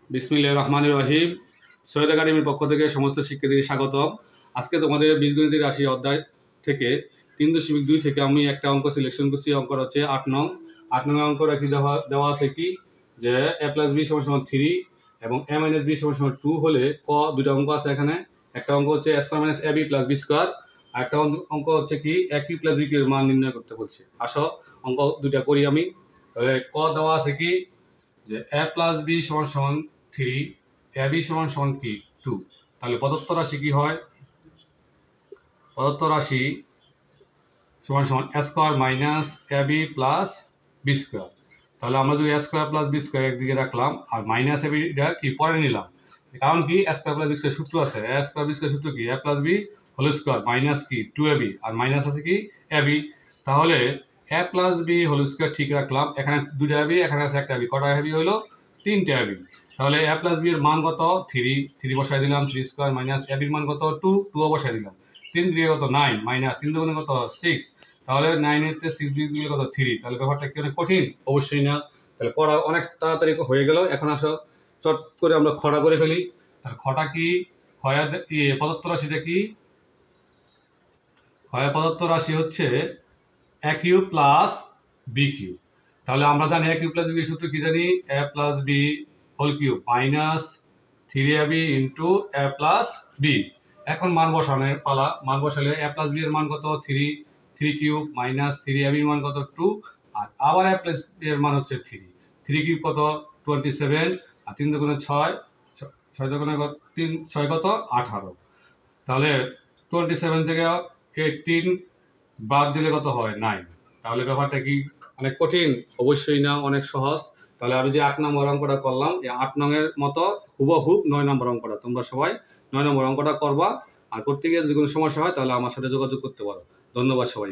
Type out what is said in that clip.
বিসমিল্লাহির রহমানির রহিম। সৈয়দ একাডেমির পক্ষ থেকে সমস্ত শিক্ষার্থীদের স্বাগতম। আজকে তোমাদের বীজগণিতের রাশি অধ্যায় থেকে 3.2 থেকে আমি একটা অঙ্ক সিলেকশন করছি। অঙ্ক হচ্ছে 8 নং। 8 নং অঙ্ক রাখি দেওয়া আছে কি যে a + b = 3 এবং a - b = 2 হলে দুটো অঙ্ক আছে এখানে। একটা অঙ্ক হচ্ছে a² - ab + b², আর একটা অঙ্ক হচ্ছে কি a³ + b³ এর মান নির্ণয় করতে বলছে। আসো অঙ্ক দুইটা করি আমি। তাহলে দেওয়া আছে কি যে a + b = 3, ab = কি 2। তাহলে প্রদত্ত রাশি কি হয়? প্রদত্ত রাশি = a² - ab + b²। তাহলে আমরা যদি a² + b² একদিকে রাখলাম আর মাইনাস ab কি পরে নিলাম, কারণ কি a² + b² সূত্র আছে। a² + b² সূত্র কি a + b হোল² মাইনাস কি 2ab আর মাইনাস আছে কি ab। তাহলে a + b হোল² ঠিক রাখলাম, এখানে দুইটা ab, এখানে আছে একটা ab, কটা ab হলো? তিনটে ab। তাহলে a + b এর মান কত? 3 বসাই দিলাম, 3² মাইনাস ab এর মান কত? 2 বসাই দিলাম। 3 3 কত? 9 মাইনাস 3 2 কত? 6। তাহলে 9 এর থেকে 6 বিয়োগ দিলে কত? 3। তাহলে ব্যাপারটা কি অনেক কঠিন? অবশ্যই না। তাহলে পড়া অনেক তাড়াতাড়ি হয়ে গেল। এখন আসো চট করে আমরা খড়া করে ফেলি। তাহলে খটা কি? প্রদত্ত রাশিটা কি? প্রদত্ত রাশি হচ্ছে a³ + b³। তাহলে আমরা জানি a³ + b সূত্র কি জানি? a + b whole minus 3ab * a + b। এখন মান বসানোর পালা। মান বসালে a + b এর মান কত? 3³ মাইনাস 3ab এর মান কত? 2, আর আবার a + b এর মান হচ্ছে 3। 3³ কত? 27, আর 3 2 6, 6 2 3 6 কত? 18। তাহলে 27 থেকে 18 বাদ দিলে কত হয়? 9। তাহলে ব্যাপারটা কি অনেক কঠিন? অবশ্যই না, অনেক সহজ। তাহলে আমি যে 8 নম্বর অঙ্কটা করলাম, এই 8 নং এর মতো হুবহুব 9 নম্বর অঙ্কটা তোমরা সবাই 9 নম্বর অঙ্কটা করবা। আর করতে গিয়ে যদি কোনো সমস্যা হয় তাহলে আমার সাথে যোগাযোগ করতে পারো। ধন্যবাদ সবাই।